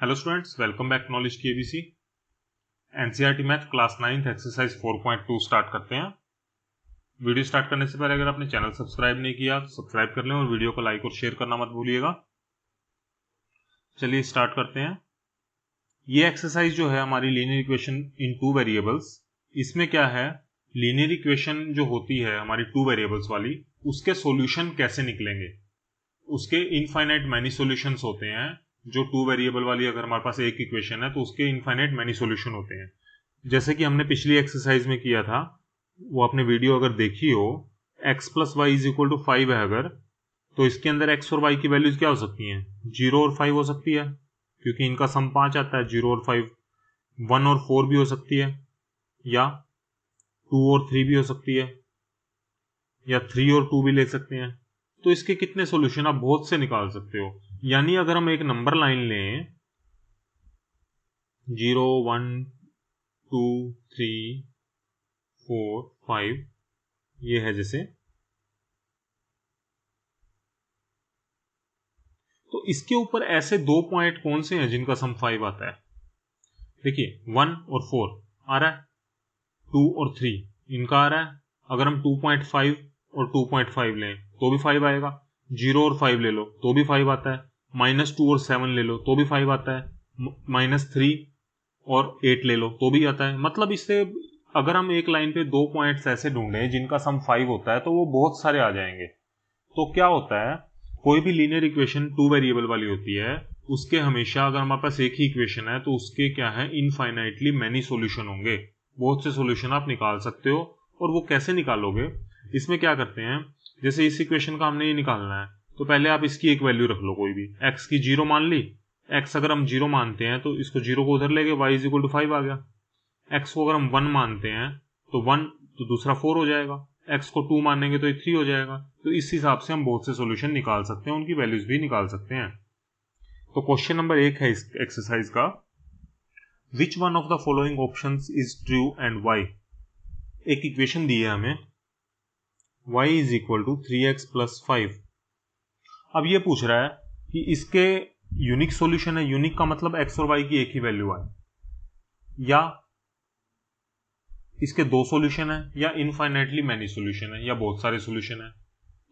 Hello students, welcome back to knowledge की ABC. NCERT math class 9 exercise 4.2 start करते हैं। Video start करने से पहले अगर आपने चैनल सब्सक्राइब नहीं किया तो सब्सक्राइब कर लें और वीडियो को लाइक और शेयर करना मत भूलिएगा। चलिए स्टार्ट करते हैं। ये एक्सरसाइज जो है हमारी linear equation in two variables, इसमें क्या है, लीनियर इक्वेशन जो होती है हमारी टू वेरिएबल्स वाली, उसके सॉल्यूशन कैसे निकलेंगे। उसके इनफाइनाइट मैनी सॉल्यूशंस होते हैं। जो टू वेरिएबल वाली अगर हमारे पास एक इक्वेशन है तो उसके इनफाइनाइट मैनी सॉल्यूशन होते हैं। जैसे कि हमने पिछली एक्सरसाइज में किया था, वो आपने वीडियो अगर देखी हो, x plus y is equal to 5 है अगर, तो इसके अंदर x और y की वैल्यूज क्या हो सकती हैं, 0 और 5 हो सकती है, क्योंकि इनका सम 5 आता है। 0 और 5, 1 और 4 भी हो सकती है, या 2 और 3 भी हो सकती है, या 3 और 2 भी ले सकते हैं। तो इसके कितने सॉल्यूशन आप बहुत से निकाल सकते हो। यानी अगर हम एक नंबर लाइन लें 0 1 2 3 4 5, ये है जैसे, तो इसके ऊपर ऐसे दो पॉइंट कौन से हैं जिनका सम 5 आता है। देखिए 1 और 4 आ रहा है, 2 और 3 इनका आ रहा है। अगर हम 2.5 और 2.5 लें तो भी 5 आएगा। 0 और 5 ले लो तो भी 5 आता है। -2 और 7 ले लो तो भी 5 आता है। -3 और 8 ले लो तो भी आता है। मतलब इससे अगर हम एक लाइन पे दो पॉइंट्स ऐसे ढूंढें जिनका सम 5 होता है तो वो बहुत सारे आ जाएंगे। तो क्या होता है, कोई भी लीनियर इक्वेशन टू वेरिएबल वाली होती है, उसके हमेशा अगर हमारे पास एक ही इक्वेशन है तो उसके क्या है, इनफाइनाइटली मैनी सॉल्यूशन होंगे। बहुत से सॉल्यूशन आप निकाल सकते हो। और वो कैसे निकालोगे, इसमें क्या करते हैं, जैसे इस इक्वेशन का हमने ये निकालना है तो पहले आप इसकी एक वैल्यू रख लो, कोई भी x की 0 मान ली। x अगर हम 0 मानते हैं तो इसको 0 को उधर ले गए, y इज इक्वल टू 5 आ गया। x को अगर हम 1 मानते हैं तो 1 तो दूसरा 4 हो जाएगा। x को 2 मानेंगे तो ये 3 हो जाएगा। तो इस हिसाब से हम बहुत से सॉल्यूशन निकाल सकते हैं, उनकी वैल्यूज भी निकाल सकते हैं। तो क्वेश्चन नंबर 1 है इस एक्सरसाइज का, which one of the following options is true and y. एक इक्वेशन दी है हमें, y is equal to 3x plus 5। अब ये पूछ रहा है कि इसके यूनिक सॉल्यूशन है। यूनिक का मतलब x और y की एक ही वैल्यू आए, या इसके दो सॉल्यूशन है, या इनफाइनाइटली मैनी सॉल्यूशन है, या बहुत सारे सॉल्यूशन है।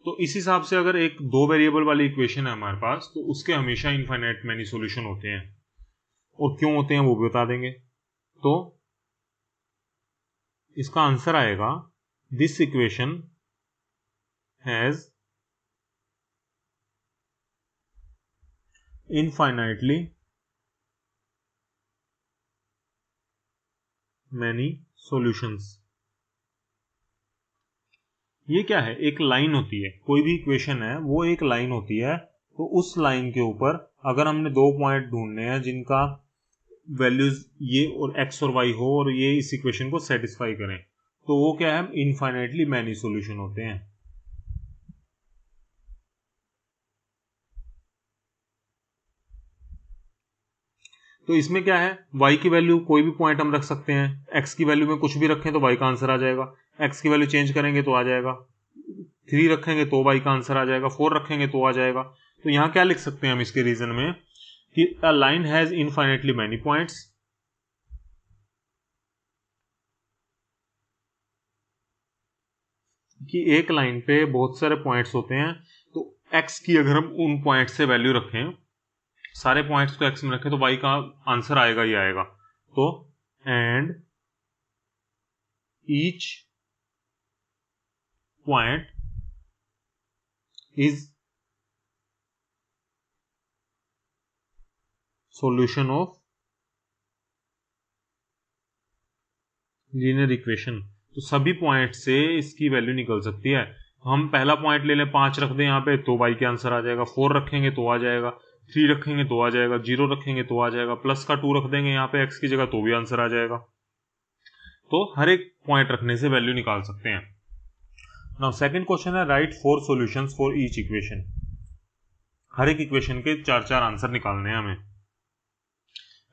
तो इस हिसाब से अगर एक दो वेरिएबल वाली इक्वेशन है हमारे पास तो उसके हमेशा इनफाइनाइट मैनी सॉल्यूशन होते हैं। और क्यों होते हैं वो भी बता देंगे। तो इसका आंसर आएगा, this equation has infinitely many solutions. ये क्या है, एक लाइन होती है। कोई भी इक्वेशन है वो एक लाइन होती है। तो उस लाइन के ऊपर अगर हमने दो पॉइंट ढूंढने हैं जिनका वैल्यूज ये और x और y हो और ये इस इक्वेशन को सेटिस्फाई करें, तो वो क्या है, इनफाइनाइटली मैनी सॉल्यूशन होते हैं। तो इसमें क्या है, y की वैल्यू कोई भी पॉइंट हम रख सकते हैं। x की वैल्यू में कुछ भी रखें तो y का आंसर आ जाएगा। x की वैल्यू चेंज करेंगे तो आ जाएगा। 3 रखेंगे तो y का आंसर आ जाएगा। 4 रखेंगे तो आ जाएगा। तो यहां क्या लिख सकते हैं हम इसके रीजन में, कि a line has infinitely many points, कि एक लाइन पे बहुत सारे पॉइंट्स होते हैं। तो x की अगर हम उन पॉइंट से वैल्यू रखें, सारे पॉइंट्स को x में रखें, तो y का आंसर आएगा ही आएगा। तो and each point is solution of linear equation. तो सभी पॉइंट से इसकी वैल्यू निकल सकती है। हम पहला पॉइंट ले लें, 5 रख दें यहाँ पे तो y के आंसर आ जाएगा। 4 रखेंगे तो आ जाएगा। 3 रखेंगे तो आ जाएगा। 0 रखेंगे तो आ जाएगा। प्लस का 2 रख देंगे यहाँ पे x की जगह तो भी आंसर आ जाएगा। तो हर एक पॉइंट रखने से वैल्यू निकाल सकते हैं। नाउ सेकंड क्वेश्चन है, right 4 solutions for each equation. हर एक इक्वेशन के 4 आंसर निकालने हैं हमें।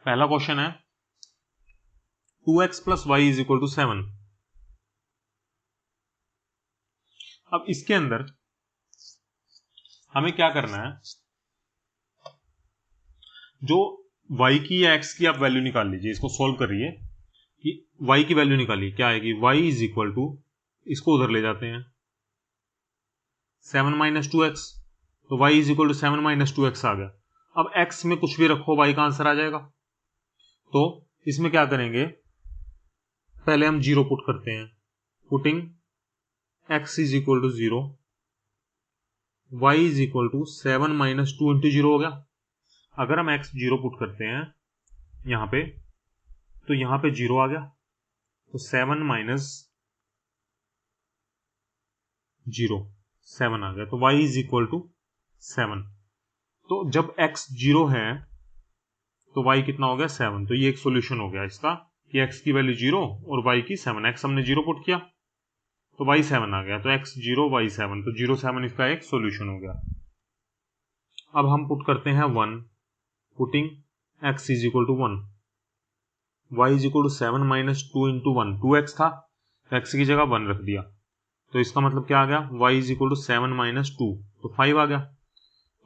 पहला क्वेश्चन है 2x plus y is equal to 7। अब इसके अंदर हमें क्या करना है, जो y की या x की आप वैल्यू निकाल लीजिए, इसको सोल्व करिए कि y की वैल्यू निकालिए, क्या आएगी, y इज इक्वल टू, इसको उधर ले जाते हैं 7 माइनस 2x, तो y is equal to 7 minus 2x आ गया। अब x में कुछ भी रखो y का आंसर आ जाएगा। तो इसमें क्या करेंगे, पहले हम 0 पुट करते हैं, putting x is equal to 0, y is equal to 7 minus 2 into 0 हो गया। अगर हम x 0 पुट करते हैं यहां पे, तो यहां पे 0 आ गया, तो 7 माइनस 0 7 आ गया, तो y इज इक्वल टू 7। तो जब x 0 है तो y कितना हो गया, 7। तो ये एक सोल्यूशन हो गया इसका कि x की वैल्यू 0 और y की 7। x हमने 0 पुट किया तो y 7 आ गया, तो x 0 y 7, तो 0 7 इसका एक सोल्यूशन हो गया। अब हम पुट करते हैं 1, putting x is equal to 1, y is equal to 7 minus 2 into 1, 2x था तो x की जगह 1 रख दिया, तो इसका मतलब क्या आ गया, y is equal to 7 minus 2, तो 5 आ गया।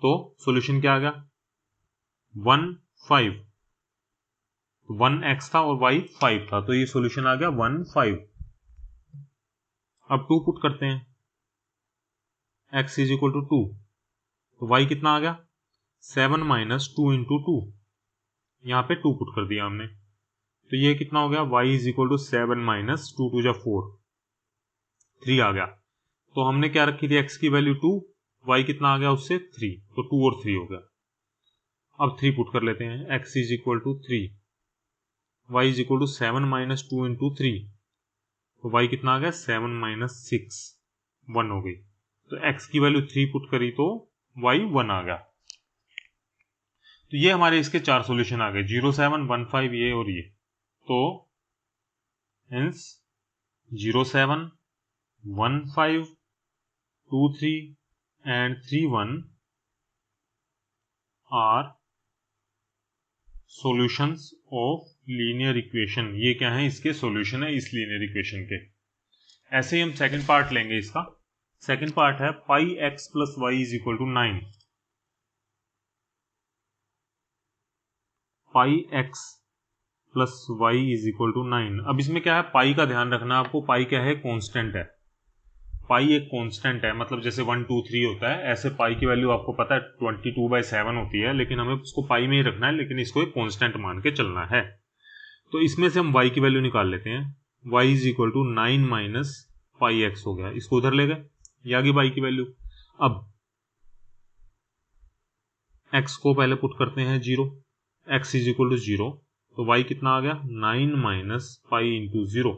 तो सोल्यूशन क्या आ गया, 1 5, 1x था और y 5 था, तो ये सोल्यूशन आ गया 1 5। अब 2 पुट करते हैं, x इज इक्वल टू 2, तो y कितना आ गया, 7 माइनस 2 इंटू 2, यहां पे 2 पुट कर दिया हमने, तो ये कितना हो गया, y is equal to 7 minus 2 2 जा 4, 3 आ गया। तो हमने क्या रखी थी, x की वैल्यू 2, y कितना आ गया उससे 3, तो 2 और 3 हो गया। अब 3 पुट कर लेते हैं, x is equal to 3, y is equal to 7 minus 2 into 3, तो y कितना आ गया, 7 माइनस 6, 1 हो गई। तो x की वैल्यू 3 पुट करी तो y 1 आ गया। तो ये हमारे इसके 4 सॉल्यूशन आ गए, 0 7 1 5 ये और ये। तो hence 0 7 1 5 2 3 and 3 1 are solutions of linear equation। ये क्या है, इसके सॉल्यूशन है इस लीनियर इक्वेशन के। ऐसे ही हम सेकंड पार्ट लेंगे इसका। सेकंड पार्ट है pi x plus y is equal to 9, pi x plus y is equal to 9। अब इसमें क्या है, पाई का ध्यान रखना आपको, पाई क्या है, कांस्टेंट है। पाई एक कांस्टेंट है, मतलब जैसे 1 2 3 होता है, ऐसे पाई की वैल्यू आपको पता है 22/7 होती है, लेकिन हमें उसको पाई में ही रखना है, लेकिन इसको एक कांस्टेंट मान के चलना है। तो इसमें से हम y की वैल्यू निकाल लेते हैं, y is equal to 9 minus pi x हो गया, इसको उधर ले गए, ये आ गई y की वैल्यू। अब x को पहले पुट करते हैं 0, x इज इक्वल टू 0, तो y कितना आ गया, 9 माइनस पाई इंटू 0,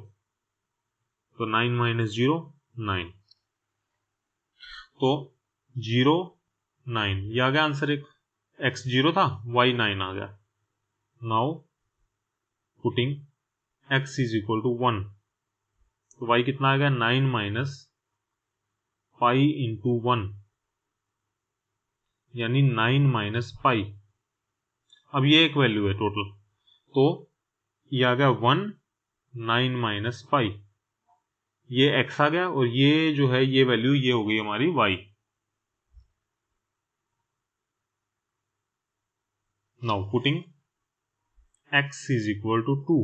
तो 9 माइनस 0 9, तो 0 9, ये आ गया आंसर एक। x 0 था, y 9 आ गया। Now putting x is equal to 1, तो y कितना आ गया, 9 माइनस पाई इंटू 1, यानी 9 माइनस पाई। अब ये एक वैल्यू है टोटल, तो ये आ गया 1 9 माइनस पाई, ये x आ गया, और ये जो है ये वैल्यू ये हो गई हमारी y। Now putting x is equal to 2,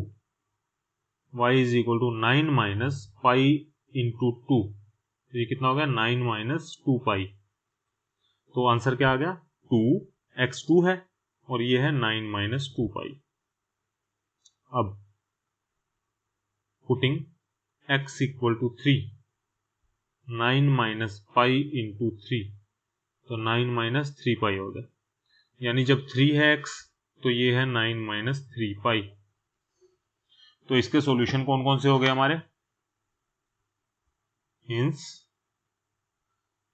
y is equal to 9 minus pi into 2, तो ये कितना हो गया, 9 माइनस 2 पाई। तो आंसर क्या आ गया, 2, x 2 है और ये है 9 माइनस 2 पाई। अब putting x equal to 3, 9 minus pi into 3, तो 9 माइनस 3 पाई हो गया, यानी जब 3 है x तो ये है 9 माइनस 3 पाई। तो इसके सॉल्यूशन कौन कौन से हो गए हमारे, hints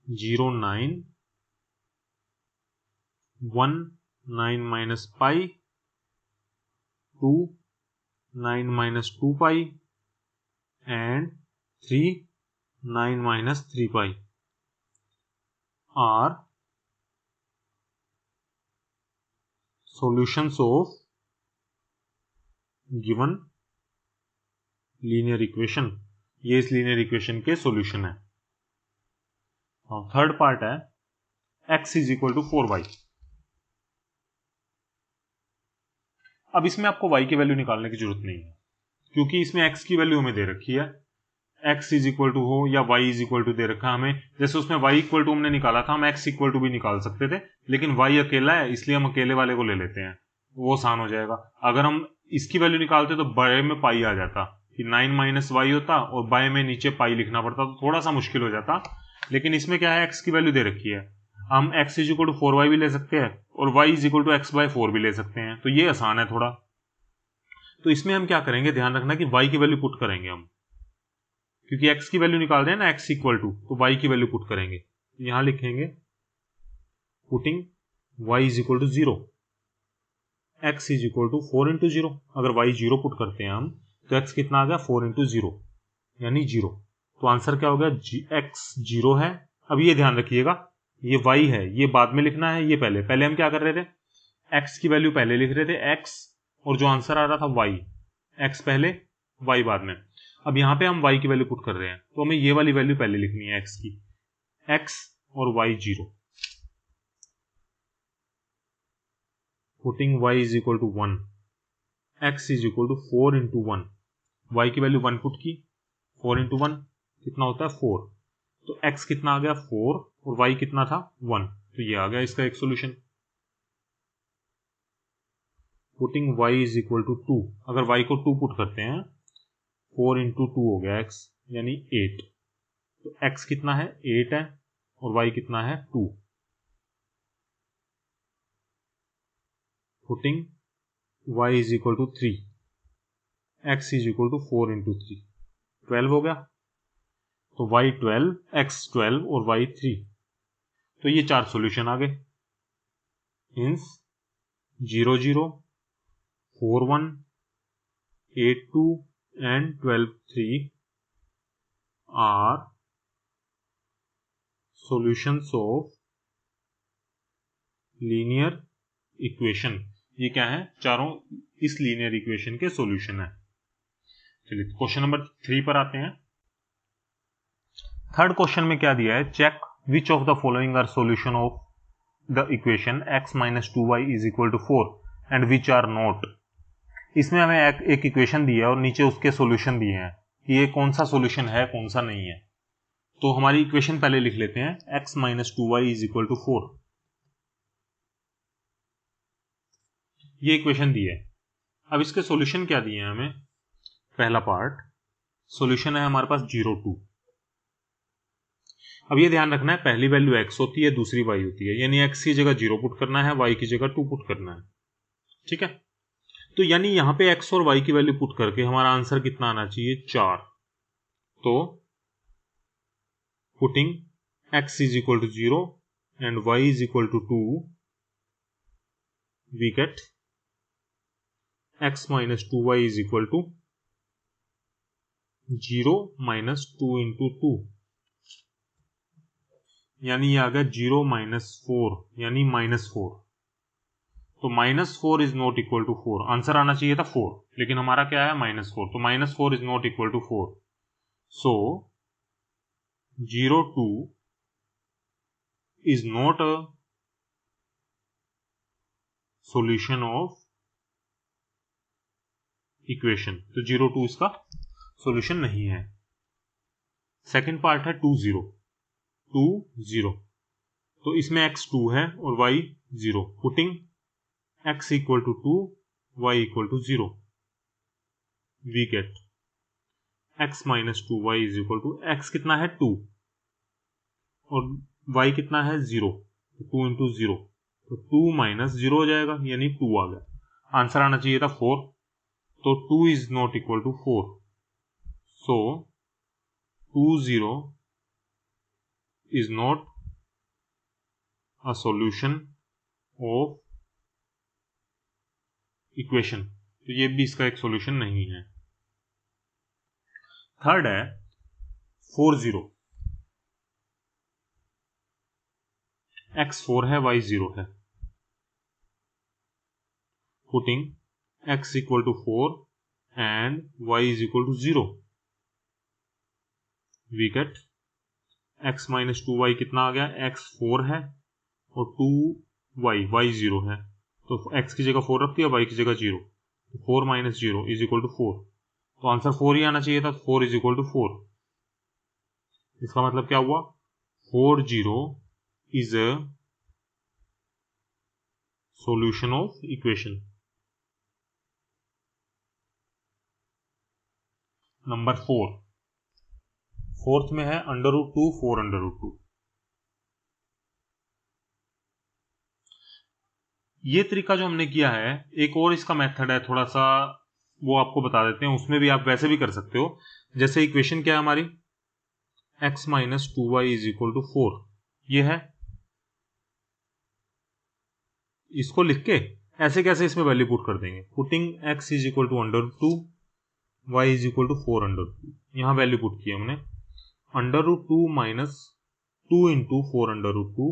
0 9 1 9 minus pi, 2 9 minus 2 pi, and 3 9 minus 3 pi are solutions of given linear equation। ये इस linear equation के solution है। थर्ड पार्ट है x is equal to 4y। अब इसमें आपको y की वैल्यू निकालने की जरूरत नहीं है, क्योंकि इसमें x की वैल्यू हमें दे रखी है, x इज इक्वल टू हो या y इज इक्वल टू दे रखा है हमें। जैसे उसमें y इक्वल टू हमने निकाला था, हम x इक्वल टू भी निकाल सकते थे, लेकिन y अकेला है इसलिए हम अकेले वाले को ले लेते हैं, वो आसान हो जाएगा। अगर हम इसकी वैल्यू निकालते तो बड़े में पाई आ जाता कि 9 माइनस वाई होता और बाय में नीचे पाई लिखना पड़ता, तो थोड़ा सा मुश्किल हो जाता। लेकिन इसमें क्या है, x की वैल्यू दे रखी है, हम x is equal to 4y भी ले सकते हैं और y is equal to x by 4 भी ले सकते हैं, तो ये आसान है थोड़ा। तो इसमें हम क्या करेंगे, ध्यान रखना कि y की वैल्यू पुट करेंगे हम, क्योंकि x की वैल्यू निकाल रहे हैं ना, x इक्वल टू, तो y की वैल्यू पुट करेंगे। यहां लिखेंगे putting y is equal to 0, x is equal to 4 into 0। अगर y 0 पुट करते हैं हम तो x कितना आ गया, 4 इंटू 0 यानी 0। तो आंसर क्या हो गया, x 0 है। अब ये ध्यान रखिएगा, ये y है, ये बाद में लिखना है, ये पहले हम क्या कर रहे थे, x की वैल्यू पहले लिख रहे थे, x, और जो आंसर आ रहा था y, x पहले y बाद में। अब यहां पे हम y की वैल्यू पुट कर रहे हैं, तो हमें ये वाली वैल्यू पहले लिखनी है x की, x और y 0, putting y is equal to 1, x is equal to 4 into 1, y की वैल्यू 1 पुट की, 4 इंटू 1 कितना होता है 4, तो x कितना आ गया 4 और y कितना था 1, तो ये आ गया इसका एक solution. Putting y is equal to 2, अगर y को 2 पुट करते हैं, 4 इंटू 2 हो गया x यानी 8, तो x कितना है 8 है और y कितना है 2। Putting y is equal to 3, x is equal to 4 into 3, 12 हो गया, तो y 12, x 12 और y 3, तो ये 4 सॉल्यूशन आ गए। Means 0 0, 4 1, 8 2 and 12 3 are solutions of linear equation। ये क्या है, चारों इस लीनियर इक्वेशन के सॉल्यूशन है। चलिए क्वेश्चन नंबर 3 पर आते हैं। थर्ड क्वेश्चन में क्या दिया है, check which of the following are solution of the equation x minus 2y is equal to 4 and which are not. इसमें हमें एक इक्वेशन दी है और नीचे उसके सॉल्यूशन दिए हैं कि ये कौन सा सॉल्यूशन है कौन सा नहीं है। तो हमारी इक्वेशन पहले लिख लेते हैं, x minus 2y is equal to 4, ये इक्वेशन दी है। अब इसके सॉल्यूशन क्या दिए हैं हमें, पहला पार्ट सॉल्यूशन है हमारे पास 0 2। अब ये ध्यान रखना है, पहली वैल्यू x होती है, दूसरी y होती है, यानी x की जगह 0 पुट करना है, y की जगह 2 पुट करना है, ठीक है। तो यानी यहां पे x और y की वैल्यू पुट करके हमारा आंसर कितना आना चाहिए, 4। तो putting x is equal to 0 and y is equal to 2, we get x minus 2y is equal to 0 minus 2 into 2, यानी ये आ गया 0 माइनस 4 यानी माइनस 4। तो minus 4 is not equal to 4, answer आना चाहिए था 4, लेकिन हमारा क्या है माइनस 4, तो minus 4 is not equal to 4। So 0 2 is not a solution of equation, तो 0 2 इसका सॉल्यूशन नहीं है। सेकंड पार्ट है 2 0 2 0, तो इसमें x 2 है और y 0, putting x equal to 2 y equal to 0, we get x minus 2 y is equal to, x कितना है 2 और y कितना है 0, तो 2 इंटू 0, तो 2 माइनस 0 हो जाएगा यानी 2 आ गया, आंसर आना चाहिए था 4, तो 2 is not equal to 4। So 2 0 is not a solution of equation, तो ये भी इसका एक सॉल्यूशन नहीं है। थर्ड है 4 0, x 4 है y 0 है, putting x equal to 4 and y is equal to 0, we get x minus 2y कितना आ गया, x 4 है और 2y y 0 है, तो x की जगह 4 रख दिया, y की जगह 0, 4 माइनस 0 इज इक्वल टू 4, तो आंसर 4 ही आना चाहिए था, 4 इज इक्वल टू 4। इसका मतलब क्या हुआ, 4 0 is a solution of equation. Number 4, fourth में है √2 4√2। ये तरीका जो हमने किया है, एक और इसका मेथड है थोड़ा सा, वो आपको बता देते हैं, उसमें भी आप वैसे भी कर सकते हो। जैसे इक्वेशन क्या है हमारी, x minus 2y is equal to 4, ये है। इसको लिख के ऐसे कैसे इसमें वैल्यू पुट कर देंगे, putting x is equal to √2, y is equal to 4√2, यहाँ वैल्यू पुट की हमने। √2 minus 2 into 4√2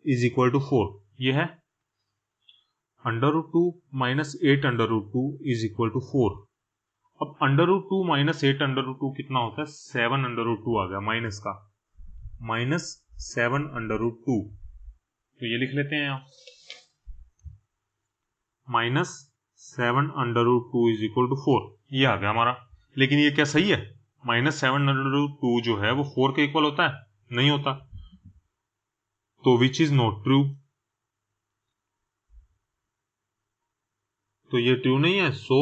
is equal to 4, ये है। √2 माइनस 8√2 इज इक्वल टू 4। अब √2 माइनस 8√2 कितना होता है, 7√2 आ गया माइनस का, माइनस 7√2, तो ये लिख लेते हैं यहाँ, माइनस 7√2 इज इक्वल टू 4, ये आ गया हमारा। लेकिन ये क्या सही है, माइनस 7√2 जो है वो 4 के इक्वल होता है, नहीं होता, तो विच इज नॉट ट्रू, तो ये ट्रू नहीं है। सो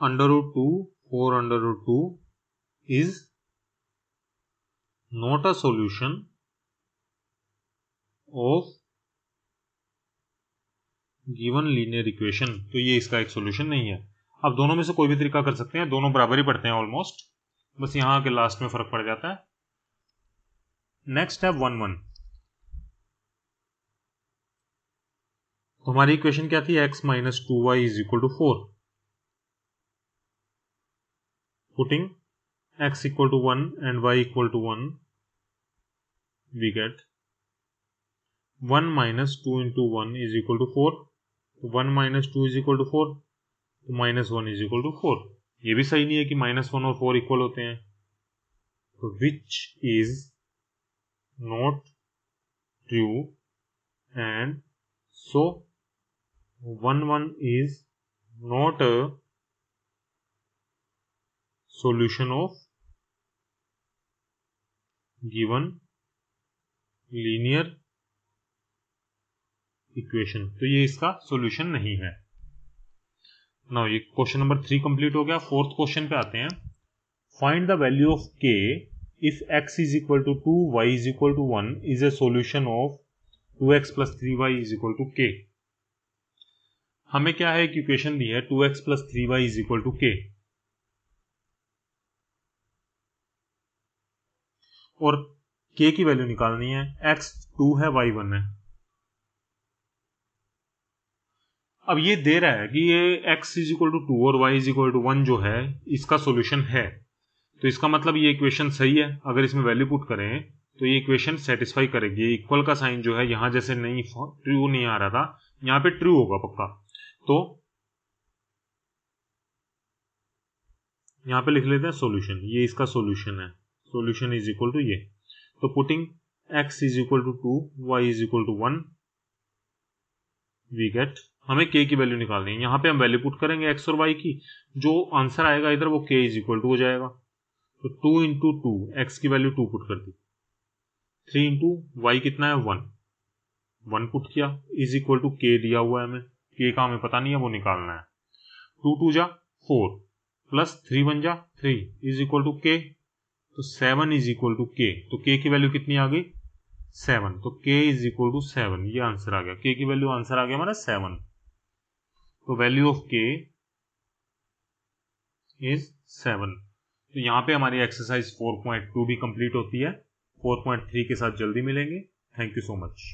√2 4√2 is not a solution of given linear equation, तो ये इसका एक सॉल्यूशन नहीं है। अब दोनों में से कोई भी तरीका कर सकते हैं, दोनों बराबर ही पड़ते हैं ऑलमोस्ट, बस यहां के लास्ट में फर्क पड़ जाता है। नेक्स्ट है 1 1। तो हमारी इक्वेशन क्या थी, x minus 2y is equal to 4, putting x equal to 1 and y equal to 1, we get 1 minus 2 into 1 is equal to 4, तो 1 माइनस 2 इज इक्वल टू 4, तो माइनस 1 इज इक्वल टू 4। ये भी सही नहीं है कि माइनस 1 और 4 इक्वल होते हैं, तो which is not true, and so 1 1 is not a solution of given linear equation, तो ये इसका सॉल्यूशन नहीं है। नाउ ये क्वेश्चन नंबर 3 कंप्लीट हो गया। फोर्थ क्वेश्चन पे आते हैं। Find the value of k if x is equal to 2 y is equal to 1 is a solution of 2x plus 3y is equal to k। हमें क्या है, एक इक्वेशन दी है 2x plus 3y is equal to k, और k की value निकालनी है, x 2 है y 1 है। अब ये दे रहा है कि ये x इज इक्वल टू 2 और y इज इक्वल टू 1 जो है इसका सॉल्यूशन है, तो इसका मतलब ये इक्वेशन सही है। अगर इसमें वैल्यू पुट करें तो ये इक्वेशन सेटिस्फाई करेगी। इक्वल का साइन जो है यहां जैसे नहीं, ट्रू नहीं आ रहा था, यहां पे ट्रू होगा पक्का, तो यहां पे लिख लेते हैं सॉल्यूशन, ये इसका सॉल्यूशन है, सॉल्यूशन इज इक्वल टू ये। तो putting x is equal to 2 y is equal to 1, we get, हमें k की वैल्यू निकालनी है। यहां पे हम वैल्यू पुट करेंगे x और y की, जो आंसर आएगा इधर वो k इज इक्वल टू हो जाएगा। तो 2 इंटू 2, x की वैल्यू 2 पुट कर दी, 3 इंटू y कितना है 1 पुट किया, इज इक्वल टू k दिया हुआ है हमें, k का हमें पता नहीं है, वो निकालना है। 2 2 जा 4 प्लस 3 1 जा 3 इज इक्वल टू k, तो 7 इज इक्वल टू k, तो k की वैल्यू कितनी आ गई 7, तो k इज इक्वल टू 7, ये आंसर आ गया, k की वैल्यू आंसर आ गया हमारा 7। तो वैल्यू ऑफ k इज 7। तो यहाँ पे हमारी एक्सरसाइज 4.2 भी कंप्लीट होती है। 4.3 के साथ जल्दी मिलेंगे। Thank you so much.